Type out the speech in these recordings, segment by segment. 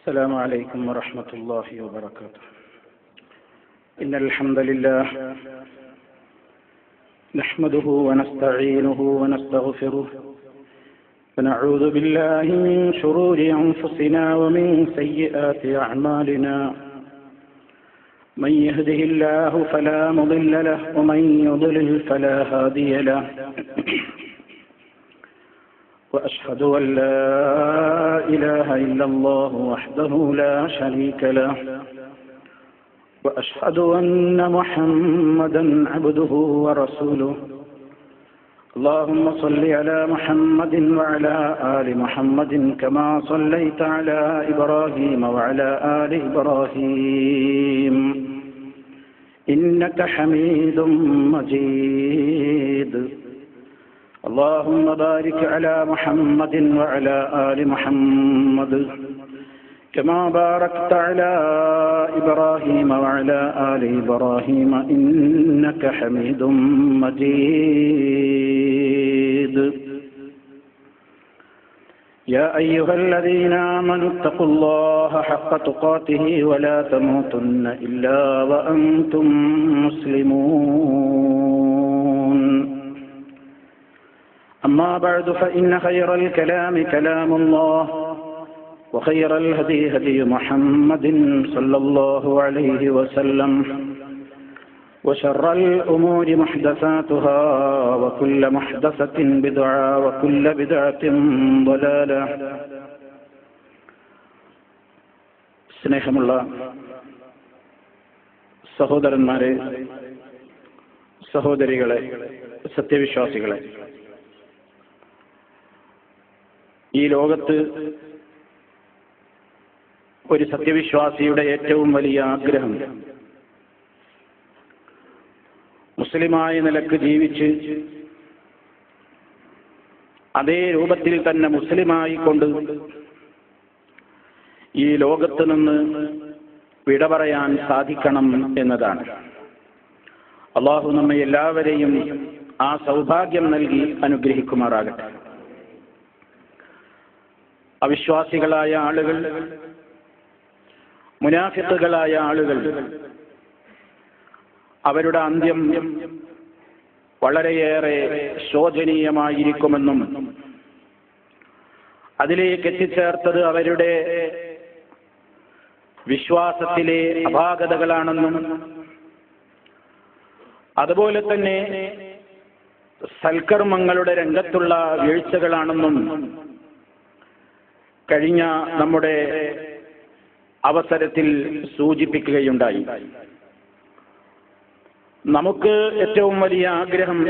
السلام عليكم ورحمة الله وبركاته. إن الحمد لله نحمده ونستعينه ونستغفره ونعوذ بالله من شرور أنفسنا ومن سيئات أعمالنا. من يهده الله فلا مضل له ومن يضلل فلا هادي له. وأشهد أن لا إله إلا الله وحده لا شريك له. وأشهد أن محمدا عبده ورسوله. اللهم صل على محمد وعلى آل محمد كما صليت على إبراهيم وعلى آل إبراهيم إنك حميد مجيد. اللهم بارك على محمد وعلى آل محمد كما باركت على إبراهيم وعلى آل إبراهيم إنك حميد مجيد. يا أيها الذين آمنوا اتقوا الله حق تقاته ولا تموتن إلا وأنتم مسلمون. أما بعد فإن خير الكلام كلام الله وخير الهدي هدي محمد صلى الله عليه وسلم وشر الأمور محدثاتها وكل محدثة بدعة وكل بدعة ضلالة. സ്നേഹമുള്ള സഹോദരന്മാരെ, സഹോദരികളെ, സത്യവിശ്വാസികളെ, ഈ ലോകത്ത് ഒരു സത്യവിശ്വാസിയുടെ ഏറ്റവും വലിയ ആഗ്രഹം മുസ്ലിമായ നിലക്ക് ജീവിച്ച് അതേ രൂപത്തിൽ തന്നെ മുസ്ലിമായി കൊണ്ട് ഈ ലോകത്ത് നിന്ന് വിട പറയാൻ സാധിക്കണം എന്നതാണ്. അള്ളാഹു നമ്മെ എല്ലാവരെയും ആ സൗഭാഗ്യം നൽകി അനുഗ്രഹിക്കുമാറാകട്ടെ. അവിശ്വാസികളായ ആളുകൾ, മുനാഫിഖുകളായ ആളുകൾ, അവരുടെ അന്ത്യം വളരെയേറെ ശോചനീയമായിരിക്കുമെന്നും അതിലേക്ക് എത്തിച്ചേർത്തത് അവരുടെ വിശ്വാസത്തിലെ അപാകതകളാണെന്നും അതുപോലെ തന്നെ സൽക്കർമ്മങ്ങളുടെ രംഗത്തുള്ള വീഴ്ചകളാണെന്നും കഴിഞ്ഞ നമ്മുടെ അവസരത്തിൽ സൂചിപ്പിക്കുകയുണ്ടായി. നമുക്ക് ഏറ്റവും വലിയ ആഗ്രഹം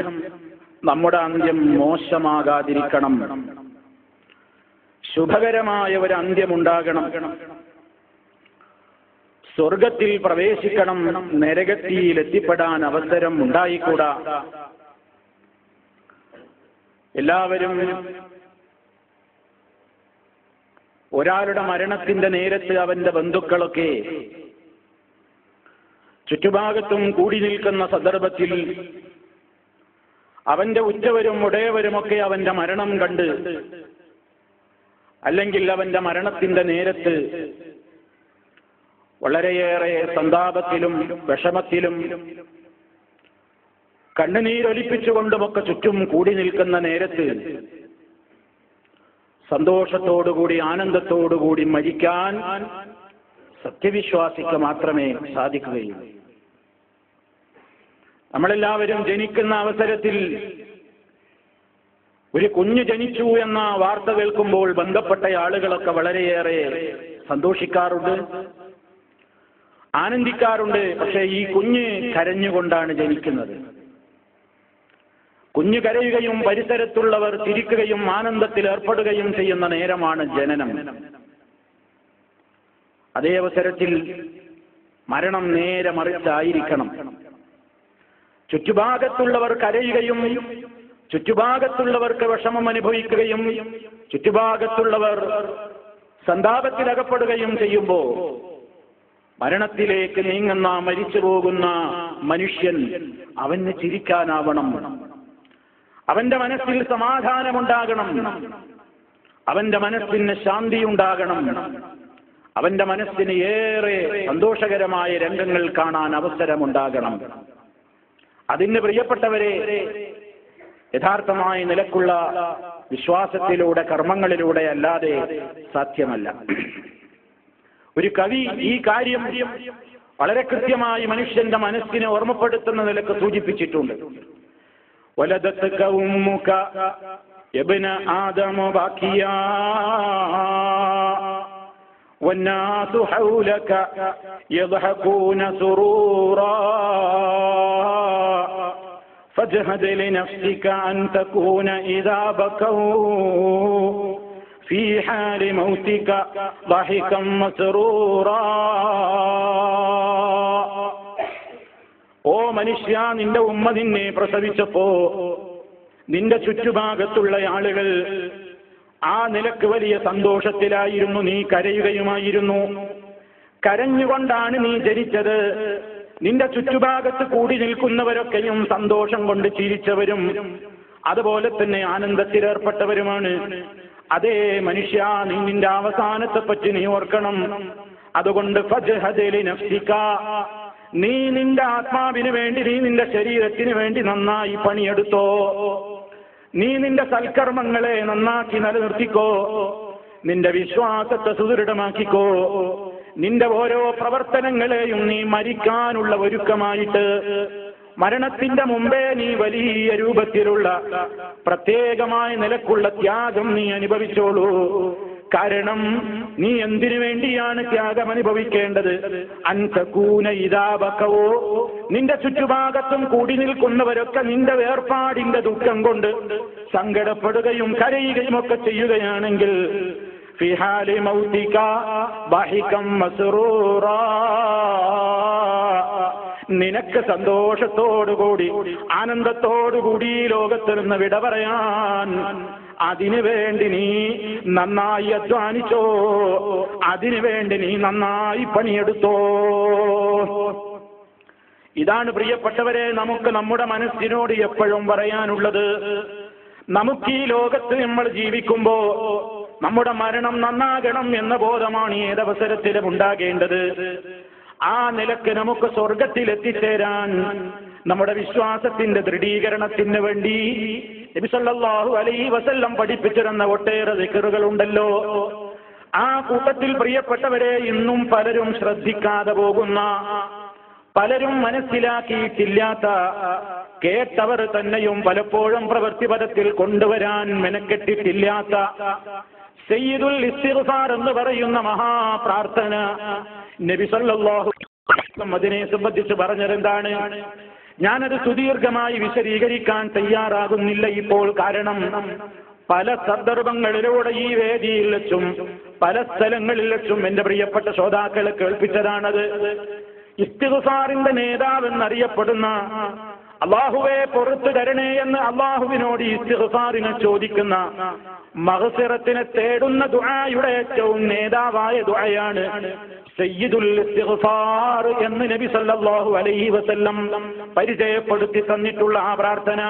നമ്മുടെ അന്ത്യം മോശമാകാതിരിക്കണം, ശുഭകരമായ ഒരു അന്ത്യമുണ്ടാകണം, സ്വർഗത്തിൽ പ്രവേശിക്കണം, നരകത്തിൽ എത്തിപ്പെടാൻ അവസരം ഉണ്ടായിക്കൂടാ. എല്ലാവരും ഒരാളുടെ മരണത്തിന്റെ നേരത്ത് അവന്റെ ബന്ധുക്കളൊക്കെ ചുറ്റുഭാഗത്തും കൂടി നിൽക്കുന്ന സന്ദർഭത്തിൽ അവന്റെ ഉറ്റവരും ഉടയവരുമൊക്കെ അവന്റെ മരണം കണ്ട്, അല്ലെങ്കിൽ അവന്റെ മരണത്തിന്റെ നേരത്ത് വളരെയേറെ സന്താപത്തിലും വിഷമത്തിലും കണ്ണുനീരൊലിപ്പിച്ചുകൊണ്ടുമൊക്കെ ചുറ്റും കൂടി നിൽക്കുന്ന നേരത്ത് സന്തോഷത്തോടുകൂടി ആനന്ദത്തോടുകൂടി മരിക്കാൻ സത്യവിശ്വാസിക്ക് മാത്രമേ സാധിക്കുകയുള്ളൂ. നമ്മളെല്ലാവരും ജനിക്കുന്ന അവസരത്തിൽ ഒരു കുഞ്ഞ് ജനിച്ചു എന്ന വാർത്ത കേൾക്കുമ്പോൾ ബന്ധപ്പെട്ട ആളുകളൊക്കെ വളരെയേറെ സന്തോഷിക്കാറുണ്ട്, ആനന്ദിക്കാറുണ്ട്. പക്ഷേ ഈ കുഞ്ഞ് കരഞ്ഞുകൊണ്ടാണ് ജനിക്കുന്നത്. കുഞ്ഞു കരയുകയും പരിസരത്തുള്ളവർ ചിരിക്കുകയും ആനന്ദത്തിൽ ഏർപ്പെടുകയും ചെയ്യുന്ന നേരമാണ് ജനനം. അതേ അവസരത്തിൽ മരണം നേരെ മറിച്ചായിരിക്കണം. ചുറ്റുഭാഗത്തുള്ളവർ കരയുകയും ചുറ്റുഭാഗത്തുള്ളവർക്ക് വിഷമം അനുഭവിക്കുകയും ചുറ്റുഭാഗത്തുള്ളവർ സന്താപത്തിലകപ്പെടുകയും ചെയ്യുമ്പോൾ മരണത്തിലേക്ക് നീങ്ങുന്ന മരിച്ചു പോകുന്ന മനുഷ്യൻ അവന് ചിരിക്കാനാവണം, അവന്റെ മനസ്സിൽ സമാധാനമുണ്ടാകണം, അവന്റെ മനസ്സിന് ശാന്തി ഉണ്ടാകണം, അവന്റെ മനസ്സിന് ഏറെ സന്തോഷകരമായ രംഗങ്ങൾ കാണാൻ അവസരമുണ്ടാകണം. അതിന് പ്രിയപ്പെട്ടവരെ, യഥാർത്ഥമായ നിലക്കുള്ള വിശ്വാസത്തിലൂടെ കർമ്മങ്ങളിലൂടെ അല്ലാതെ സാധ്യമല്ല. ഒരു കവി ഈ കാര്യം വളരെ കൃത്യമായി മനുഷ്യന്റെ മനസ്സിനെ ഓർമ്മപ്പെടുത്തുന്ന നിലക്ക് സൂചിപ്പിച്ചിട്ടുണ്ട്. വലദത്ക ഉമ്മുക യബ്ന ആദമ ബാക്കിയാ വന്നാസു ഹൗലക യദ്ഹഖൂന സുറൂറാ فاجهد لنفسك أن تكون إذا بكوا في حال موتك ضحكا مسرورا. ഓ മനുഷ്യ, നിന്റെ ഉമ്മ നിന്നെ പ്രസവിച്ചപ്പോ നിന്റെ ചുറ്റുഭാഗത്തുള്ള ആളുകൾ ആ നിലക്ക് വലിയ സന്തോഷത്തിലായിരുന്നു. നീ കരയുകയുമായിരുന്നു. കരഞ്ഞുകൊണ്ടാണ് നീ ജനിച്ചത്. നിന്റെ ചുറ്റുഭാഗത്ത് കൂടി നിൽക്കുന്നവരൊക്കെയും സന്തോഷം കൊണ്ട് ചിരിച്ചവരും അതുപോലെ തന്നെ ആനന്ദത്തിലേർപ്പെട്ടവരുമാണ്. അതേ മനുഷ്യ, നീ നിന്റെ അവസാനത്തെ പറ്റി നീ ഓർക്കണം. അതുകൊണ്ട് ഫജ്ഹദ് ലിനഫ്സിക, നീ നിന്റെ ആത്മാവിന് വേണ്ടി, നീ നിന്റെ ശരീരത്തിന് വേണ്ടി നന്നായി പണിയെടുത്തോ. നീ നിന്റെ സൽക്കർമ്മങ്ങളെ നന്നാക്കി നിലനിർത്തിക്കോ. നിന്റെ വിശ്വാസത്തെ സുദൃഢമാക്കിക്കോ. നിന്റെ ഓരോ പ്രവർത്തനങ്ങളെയും നീ മരിക്കാനുള്ള ഒരുക്കമായിട്ട്, മരണത്തിന്റെ മുമ്പേ നീ വലിയ രൂപത്തിലുള്ള പ്രത്യേകമായ നിലക്കുള്ള ത്യാഗം നീ അനുഭവിച്ചോളൂ. കാരണം നീ എന്തിനു വേണ്ടിയാണ് ത്യാഗം അനുഭവിക്കേണ്ടത്? അൻതകൂന ഇദാ ബകവോ, നിന്റെ ചുറ്റുഭാഗത്തും കൂടി നിൽക്കുന്നവരൊക്കെ നിന്റെ വേർപാടിന്റെ ദുഃഖം കൊണ്ട് സങ്കടപ്പെടുകയും കരയുകയും ഒക്കെ ചെയ്യുകയാണെങ്കിൽ ഫി ഹാലി മൗതിക ബഹികം മസ്റൂറാ, നിനക്ക് സന്തോഷത്തോടുകൂടി ആനന്ദത്തോടുകൂടി ലോകത്തിൽ നിന്ന് വിട പറയാൻ അതിനു വേണ്ടി നീ നന്നായി അധ്വാനിച്ചോ. അതിനു വേണ്ടി നീ നന്നായി പണിയെടുത്തോ. ഇതാണ് പ്രിയപ്പെട്ടവരെ നമുക്ക് നമ്മുടെ മനസ്സിനോട് എപ്പോഴും പറയാനുള്ളത്. നമുക്ക് ഈ ലോകത്ത് നമ്മൾ ജീവിക്കുമ്പോ നമ്മുടെ മരണം നന്നാകണം എന്ന ബോധമാണ് ഏതവസരത്തിലും ഉണ്ടാകേണ്ടത്. ആ നിലക്ക് നമുക്ക് സ്വർഗത്തിൽ എത്തിച്ചേരാൻ നമ്മുടെ വിശ്വാസത്തിന്റെ ദൃഢീകരണത്തിന് വേണ്ടി നബി സല്ലല്ലാഹു അലൈഹി വസല്ലം പഠിപ്പിച്ചിരുന്ന ഒട്ടേറെ ദിക്റുകൾ ഉണ്ടല്ലോ. ആ കൂട്ടത്തിൽ പ്രിയപ്പെട്ടവരെ ഇന്നും പലരും ശ്രദ്ധിക്കാതെ പോകുന്ന, പലരും മനസ്സിലാക്കിയിട്ടില്ലാത്ത, കേട്ടവർ തന്നെയും പലപ്പോഴും പ്രവൃത്തിപഥത്തിൽ കൊണ്ടുവരാൻ മെനക്കെട്ടിട്ടില്ലാത്ത സയ്യിദുൽ ഇസ്തിഗ്ഫാർ എന്ന് പറയുന്ന മഹാപ്രാർത്ഥന നബി സല്ലല്ലാഹു അലൈഹി വസല്ലം അതിനെ സംബന്ധിച്ച് പറഞ്ഞതെന്താണ്? ഞാനത് സുദീർഘമായി വിശദീകരിക്കാൻ തയ്യാറാകുന്നില്ല ഇപ്പോൾ. കാരണം പല സന്ദർഭങ്ങളിലൂടെ ഈ വേദിയിൽ വെച്ചും പല സ്ഥലങ്ങളിൽ വെച്ചും എന്റെ പ്രിയപ്പെട്ട ശ്രോതാക്കളെ കേൾപ്പിച്ചതാണത്. ഇസ്തിഗ്ഫാറിന്റെ നേതാവെന്നറിയപ്പെടുന്ന, അല്ലാഹുവേ പുറത്തു തരണേ എന്ന് അല്ലാഹുവിനോട് ഇസ്തിഗ്ഫാറിനെ ചോദിക്കുന്ന, മഗ്ഫിറത്തിനെ തേടുന്ന ദുആയുടെ ഏറ്റവും നേതാവായ ദുആയാണ് സയ്യിദുൽ ഇസ്തിഗ്ഫാർ എന്ന് നബി സല്ലല്ലാഹു അലൈഹി വസല്ലം പരിചയപ്പെടുത്തി തന്നിട്ടുള്ള ആ പ്രാർത്ഥന.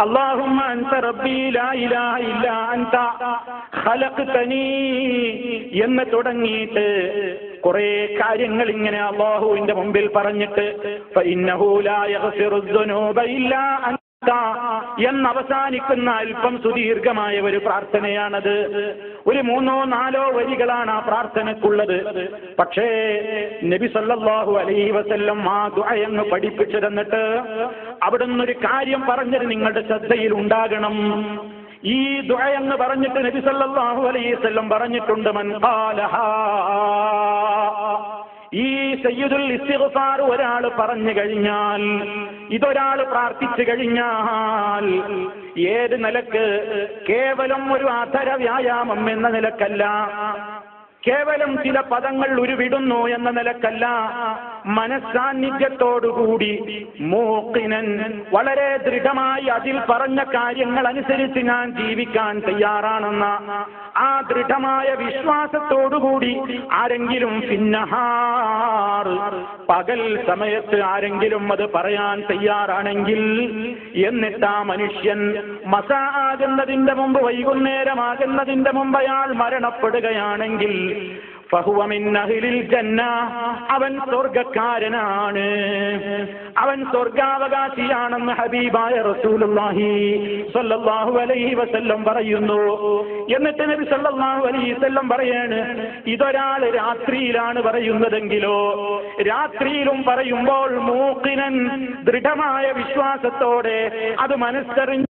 اللهم أنت ربي لا إله إلا أنت خلقتني എന്ന് തുടങ്ങിയിട്ട് കുറെ കാര്യങ്ങൾ ഇങ്ങനെ അല്ലാഹുവിന്റെ മുമ്പിൽ പറഞ്ഞിട്ട് فإنه لا يغفر الذنوب إلا أنت എന്നവസാനിക്കുന്ന അല്പം സുദീർഘമായ ഒരു പ്രാർത്ഥനയാണത്. ഒരു 3-4 വരികളാണ് ആ പ്രാർത്ഥനക്കുള്ളത്. പക്ഷേ നബി സല്ലല്ലാഹു അലൈഹി വസല്ലം ആ ദുആ അങ്ങ് പഠിപ്പിച്ചു തന്നിട്ട് അവിടുന്ന് ഒരു കാര്യം പറഞ്ഞത് നിങ്ങളുടെ ശ്രദ്ധയിൽ ഉണ്ടാകണം. ഈ ദുആ എന്ന് പറഞ്ഞിട്ട് നബി സല്ലല്ലാഹു അലൈഹി വസല്ലം പറഞ്ഞിട്ടുണ്ട്, മൻ ഖാലഹാ, ഈ സയ്യിദുൽ ഇസ്തിഗ്ഫാർ ഒരാൾ പറഞ്ഞു കഴിഞ്ഞാൽ, ഇതൊരാൾ പ്രാർത്ഥിച്ചു കഴിഞ്ഞാൽ, ഏത് നിലക്ക്? കേവലം ഒരു അധര വ്യായാമം എന്ന നിലക്കല്ല, കേവലം ചില പദങ്ങൾ ഉരുവിടുന്നു എന്ന നിലക്കല്ല, മനസ്സാന്നിധ്യത്തോടുകൂടി മൂഖിനൻ, വളരെ ദൃഢമായി അതിൽ പറഞ്ഞ കാര്യങ്ങൾ അനുസരിച്ച് ഞാൻ ജീവിക്കാൻ തയ്യാറാണെന്ന ആ ദൃഢമായ വിശ്വാസത്തോടുകൂടി ആരെങ്കിലും ഫിന്നഹാർ, പകൽ സമയത്ത് ആരെങ്കിലും അത് പറയാൻ തയ്യാറാണെങ്കിൽ, എന്നിട്ട് ആ മനുഷ്യൻ മസാ ആകുന്നതിന്റെ മുമ്പ്, വൈകുന്നേരമാകുന്നതിന്റെ മുമ്പ് അയാൾ മരണപ്പെടുകയാണെങ്കിൽ ഫഹുവ മിൻ അഹ്ലിൽ ജന്ന, അവൻ സ്വർഗ്ഗക്കാരനാണ്, അവൻ സ്വർഗ്ഗാവകാശിയാണെന്ന് ഹബീബായ റസൂലുള്ളാഹി സ്വല്ലല്ലാഹു അലൈഹി വസല്ലം പറയുന്നു. എന്നിട്ട് നബി സ്വല്ലല്ലാഹു അലൈഹി വസല്ലം പറയാണ്, ഇതൊരാൾ രാത്രിയിലാണ് പറയുന്നതെങ്കിലോ, രാത്രിയിലും പറയുമ്പോൾ മൂഖിനൻ, ദൃഢമായ വിശ്വാസത്തോടെ അത് മനസ്സറിഞ്ഞ്